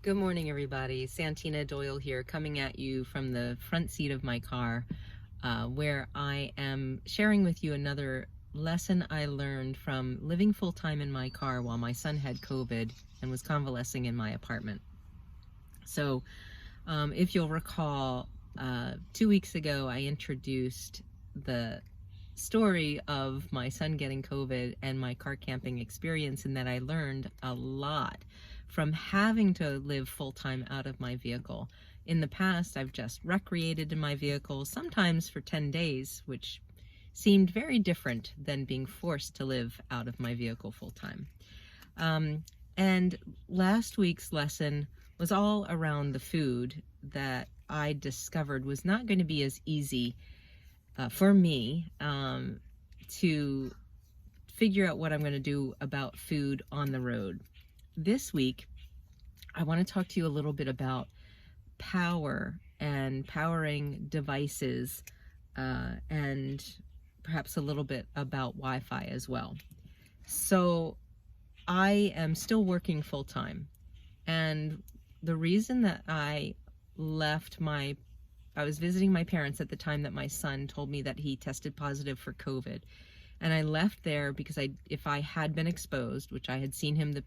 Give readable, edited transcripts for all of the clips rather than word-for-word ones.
Good morning, everybody. Santina Doyle here, coming at you from the front seat of my car, where I am sharing with you another lesson I learned from living full-time in my car while my son had COVID and was convalescing in my apartment. So, if you'll recall, 2 weeks ago, I introduced the story of my son getting COVID and my car camping experience, and that I learned a lot from having to live full-time out of my vehicle. In the past, I've just recreated in my vehicle, sometimes for 10 days, which seemed very different than being forced to live out of my vehicle full-time. And last week's lesson was all around the food that I discovered was not going to be as easy for me to figure out what I'm going to do about food on the road. This week, I want to talk to you a little bit about power and powering devices, and perhaps a little bit about Wi-Fi as well. So I am still working full-time, and the reason that I was visiting my parents at the time that my son told me that he tested positive for COVID, and I left there because if I had been exposed, which I had seen him the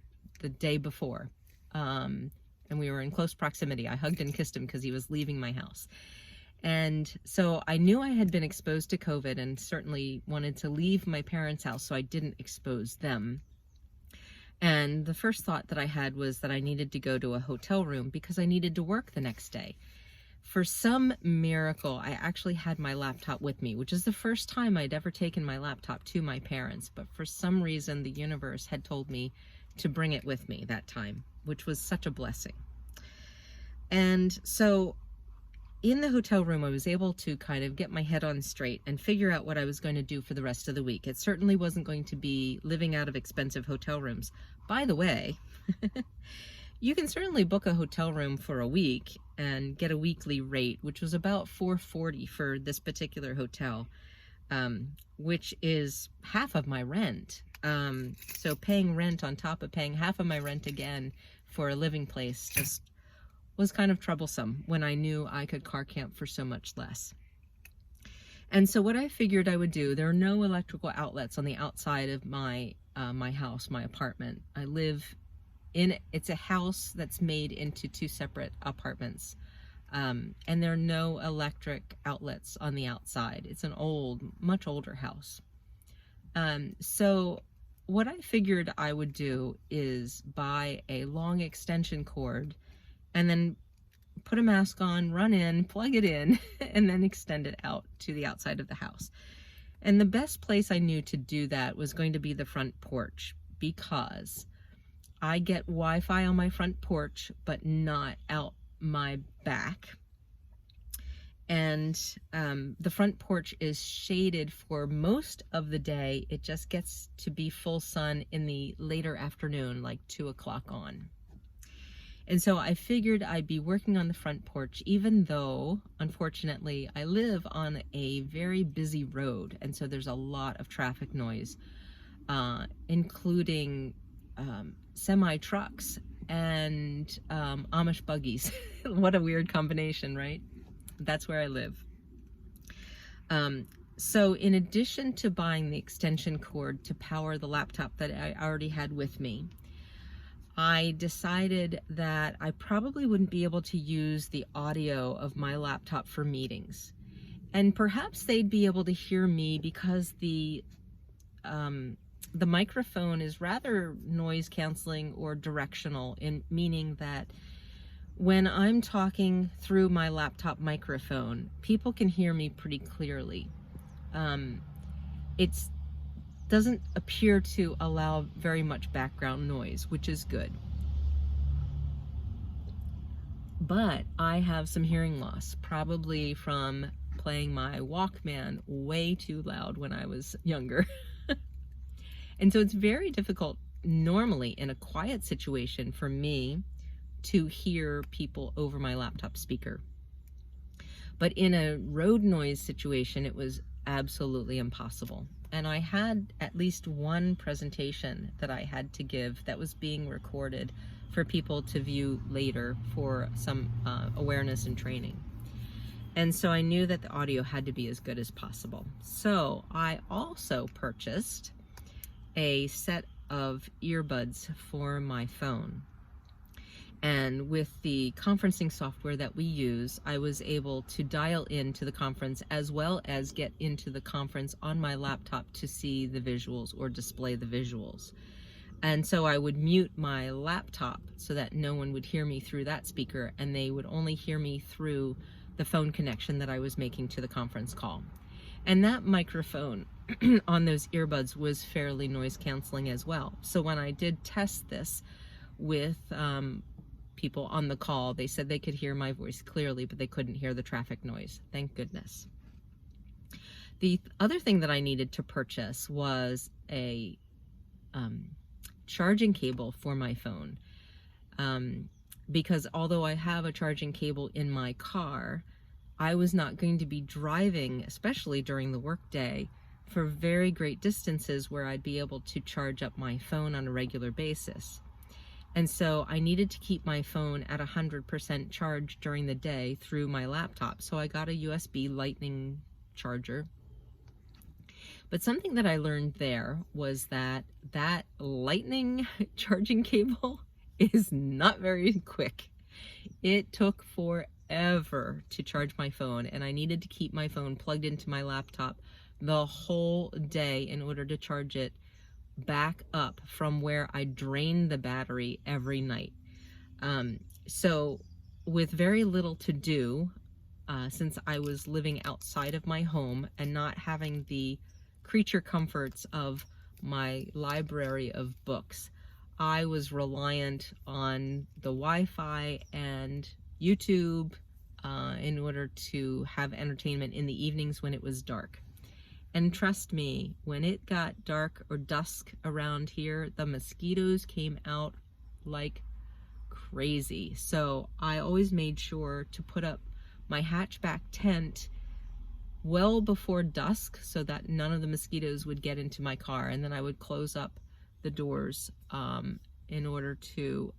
day before, and we were in close proximity. I hugged and kissed him because he was leaving my house. And so I knew I had been exposed to COVID and certainly wanted to leave my parents' house so I didn't expose them. And the first thought that I had was that I needed to go to a hotel room because I needed to work the next day. For some miracle, I actually had my laptop with me, which is the first time I'd ever taken my laptop to my parents. But for some reason, the universe had told me to bring it with me that time, which was such a blessing. And so in the hotel room, I was able to kind of get my head on straight and figure out what I was going to do for the rest of the week. It certainly wasn't going to be living out of expensive hotel rooms. By the way, you can certainly book a hotel room for a week and get a weekly rate, which was about $440 for this particular hotel, which is half of my rent. So paying rent on top of paying half of my rent again for a living place just was kind of troublesome when I knew I could car camp for so much less. And so what I figured I would do, there are no electrical outlets on the outside of my house, my apartment. I live it's a house that's made into two separate apartments. And there are no electric outlets on the outside. It's an much older house. So what I figured I would do is buy a long extension cord and then put a mask on, run in, plug it in, and then extend it out to the outside of the house. And the best place I knew to do that was going to be the front porch, because I get Wi-Fi on my front porch, but not out my back. And the front porch is shaded for most of the day. It just gets to be full sun in the later afternoon, like 2 o'clock on. And so I figured I'd be working on the front porch, even though, unfortunately, I live on a very busy road. And so there's a lot of traffic noise, including semi-trucks and Amish buggies. What a weird combination, right? That's where I live. So in addition to buying the extension cord to power the laptop that I already had with me, I decided that I probably wouldn't be able to use the audio of my laptop for meetings. And perhaps they'd be able to hear me because the microphone is rather noise canceling or directional, meaning that when I'm talking through my laptop microphone, people can hear me pretty clearly. It doesn't appear to allow very much background noise, which is good. But I have some hearing loss, probably from playing my Walkman way too loud when I was younger. And so it's very difficult normally in a quiet situation for me to hear people over my laptop speaker. But in a road noise situation, it was absolutely impossible. And I had at least one presentation that I had to give that was being recorded for people to view later for some awareness and training. And so I knew that the audio had to be as good as possible. So I also purchased a set of earbuds for my phone. And with the conferencing software that we use, I was able to dial into the conference as well as get into the conference on my laptop to see the visuals or display the visuals. And so I would mute my laptop so that no one would hear me through that speaker, and they would only hear me through the phone connection that I was making to the conference call. And that microphone on those earbuds was fairly noise canceling as well. So when I did test this with people on the call, they said they could hear my voice clearly, but they couldn't hear the traffic noise. Thank goodness. The other thing that I needed to purchase was a charging cable for my phone. Because although I have a charging cable in my car, I was not going to be driving, especially during the workday, for very great distances where I'd be able to charge up my phone on a regular basis. And so I needed to keep my phone at 100% charge during the day through my laptop. So I got a USB Lightning charger. But something that I learned there was that that Lightning charging cable is not very quick. It took forever to charge my phone, and I needed to keep my phone plugged into my laptop the whole day in order to charge it back up from where I drained the battery every night. So with very little to do, since I was living outside of my home and not having the creature comforts of my library of books, I was reliant on the Wi-Fi and YouTube in order to have entertainment in the evenings when it was dark. And trust me, when it got dark or dusk around here, the mosquitoes came out like crazy. So I always made sure to put up my hatchback tent well before dusk so that none of the mosquitoes would get into my car. And then I would close up the doors in order to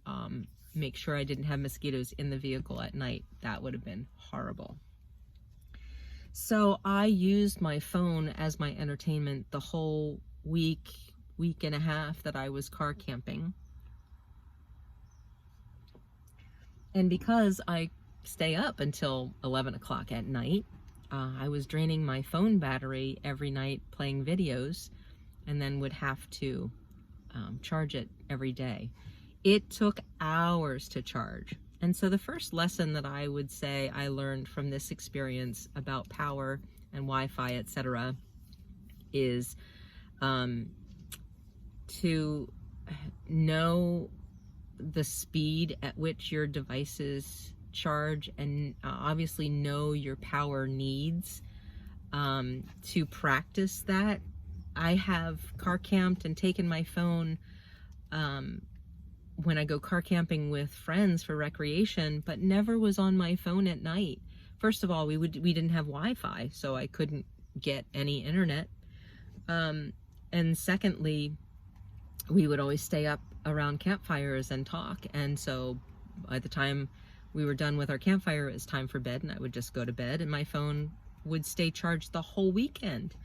make sure I didn't have mosquitoes in the vehicle at night. That would have been horrible. So I used my phone as my entertainment the whole week and a half that I was car camping. And because I stay up until 11 o'clock at night, I was draining my phone battery every night playing videos, and then would have to charge it every day. It took hours to charge. And so the first lesson that I would say I learned from this experience about power and Wi-Fi, etc., is to know the speed at which your devices charge, and obviously know your power needs to practice that. I have car camped and taken my phone when I go car camping with friends for recreation, but never was on my phone at night. First of all, we didn't have Wi-Fi, so I couldn't get any internet. And secondly, we would always stay up around campfires and talk. And so by the time we were done with our campfire, it was time for bed, and I would just go to bed, and my phone would stay charged the whole weekend.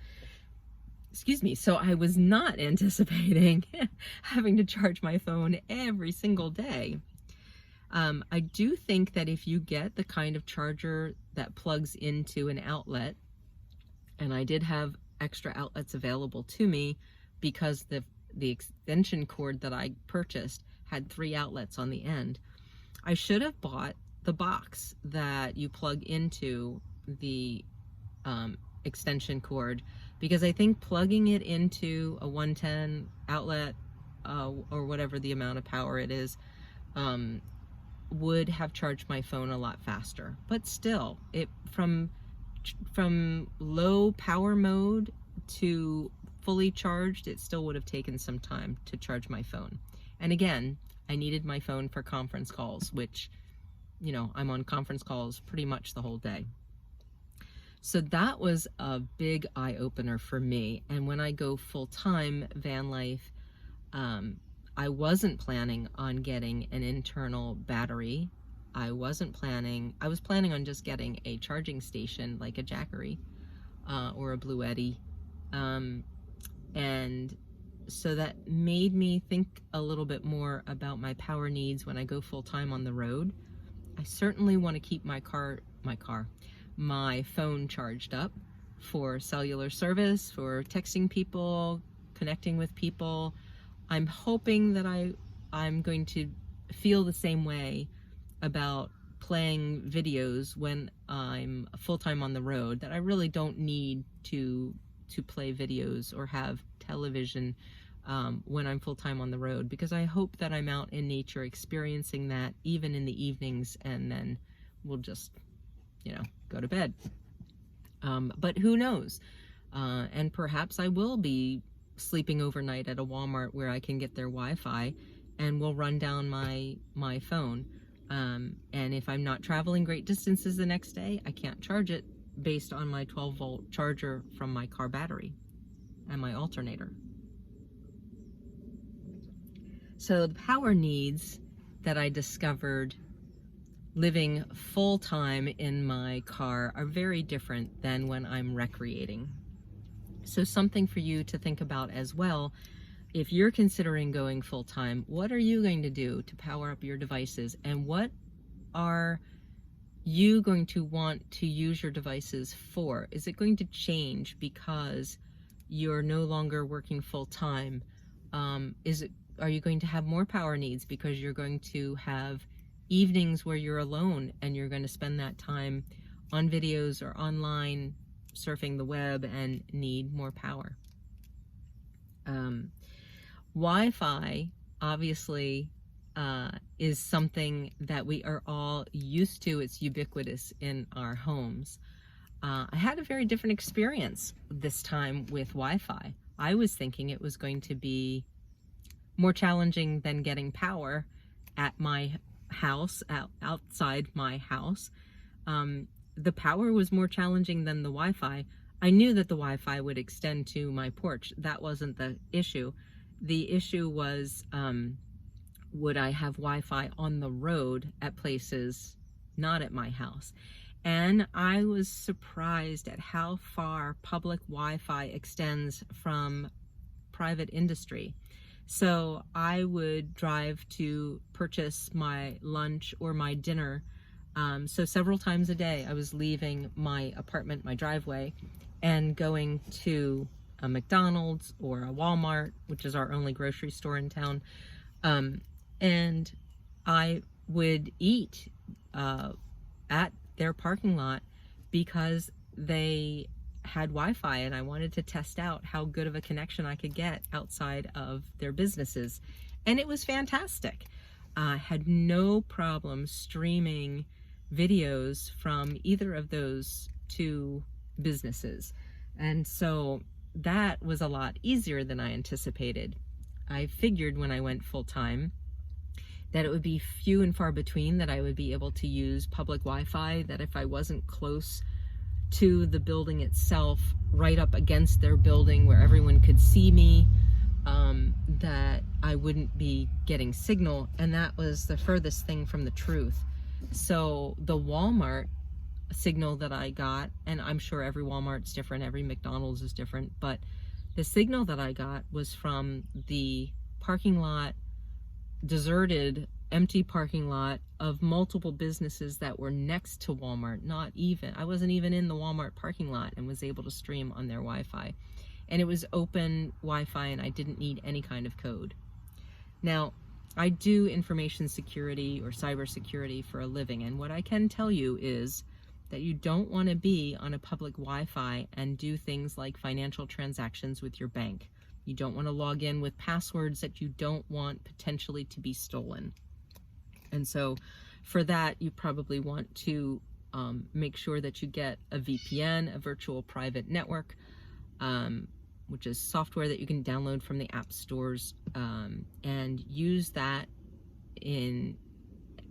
Excuse me. So I was not anticipating having to charge my phone every single day. I do think that if you get the kind of charger that plugs into an outlet, and I did have extra outlets available to me because the extension cord that I purchased had 3 outlets on the end, I should have bought the box that you plug into the extension cord, because I think plugging it into a 110 outlet or whatever the amount of power it is would have charged my phone a lot faster. But still, it from low power mode to fully charged, it still would have taken some time to charge my phone. And again, I needed my phone for conference calls, which, you know, I'm on conference calls pretty much the whole day. So that was a big eye-opener for me. And when I go full-time van life, I wasn't planning on getting an internal battery. I was planning on just getting a charging station like a Jackery or a Bluetti. And so that made me think a little bit more about my power needs when I go full-time on the road. I certainly want to keep my phone charged up for cellular service, for texting people, connecting with people. I'm hoping that I'm going to feel the same way about playing videos when I'm full-time on the road, that I really don't need to play videos or have television when I'm full-time on the road, because I hope that I'm out in nature experiencing that even in the evenings, and then we'll just, go to bed. But who knows? And perhaps I will be sleeping overnight at a Walmart where I can get their Wi-Fi, and will run down my phone. And if I'm not traveling great distances the next day, I can't charge it based on my 12-volt charger from my car battery and my alternator. So the power needs that I discovered living full-time in my car are very different than when I'm recreating. So something for you to think about as well. If you're considering going full-time, what are you going to do to power up your devices, and what are you going to want to use your devices for? Is it going to change because you're no longer working full-time? Are you going to have more power needs because you're going to have evenings where you're alone and you're going to spend that time on videos or online surfing the web and need more power? Wi-Fi obviously is something that we are all used to. It's ubiquitous in our homes. I had a very different experience this time with Wi-Fi. I was thinking it was going to be more challenging than getting power at my house, outside my house. The power was more challenging than the Wi-Fi. I knew that the Wi-Fi would extend to my porch. That wasn't the issue. The issue was, would I have Wi-Fi on the road at places not at my house? And I was surprised at how far public Wi-Fi extends from private industry. So I would drive to purchase my lunch or my dinner. So several times a day, I was leaving my apartment, my driveway, and going to a McDonald's or a Walmart, which is our only grocery store in town. And I would eat at their parking lot because they had Wi-Fi, and I wanted to test out how good of a connection I could get outside of their businesses. And it was fantastic. I had no problem streaming videos from either of those two businesses. And so that was a lot easier than I anticipated. I figured when I went full-time that it would be few and far between that I would be able to use public Wi-Fi, that if I wasn't close to the building itself, right up against their building where everyone could see me, that I wouldn't be getting signal, and that was the furthest thing from the truth. So the Walmart signal that I got, and I'm sure every Walmart's different, every McDonald's is different, but the signal that I got was from the parking lot, deserted, empty parking lot of multiple businesses that were next to Walmart. I wasn't even in the Walmart parking lot, and was able to stream on their Wi-Fi. And it was open Wi-Fi, and I didn't need any kind of code. Now, I do information security or cybersecurity for a living, and what I can tell you is that you don't want to be on a public Wi-Fi and do things like financial transactions with your bank. You don't want to log in with passwords that you don't want potentially to be stolen. And so for that, you probably want to make sure that you get a VPN, a virtual private network, which is software that you can download from the app stores, and use that in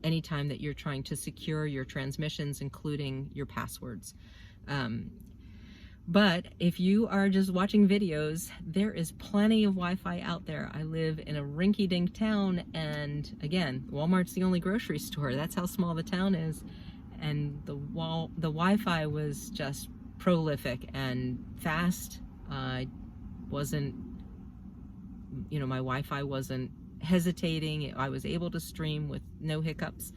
any time that you're trying to secure your transmissions, including your passwords. But if you are just watching videos, there is plenty of Wi-Fi out there. I live in a rinky-dink town, and again, Walmart's the only grocery store. That's how small the town is. And the Wi-Fi was just prolific and fast. Wasn't, my Wi-Fi wasn't hesitating. I was able to stream with no hiccups.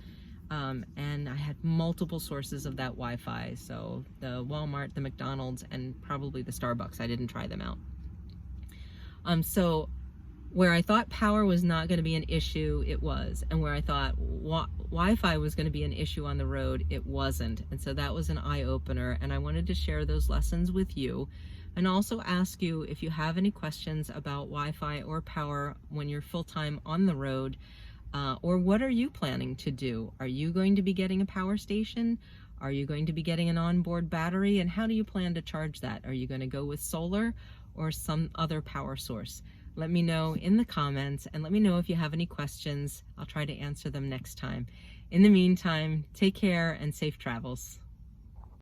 And I had multiple sources of that Wi-Fi. So the Walmart, the McDonald's, and probably the Starbucks. I didn't try them out. So where I thought power was not going to be an issue, it was. And where I thought Wi-Fi was going to be an issue on the road, it wasn't. And so that was an eye-opener. And I wanted to share those lessons with you, and also ask you if you have any questions about Wi-Fi or power when you're full-time on the road. Or what are you planning to do? Are you going to be getting a power station? Are you going to be getting an onboard battery? And how do you plan to charge that? Are you going to go with solar or some other power source? Let me know in the comments, and let me know if you have any questions. I'll try to answer them next time. In the meantime, take care and safe travels.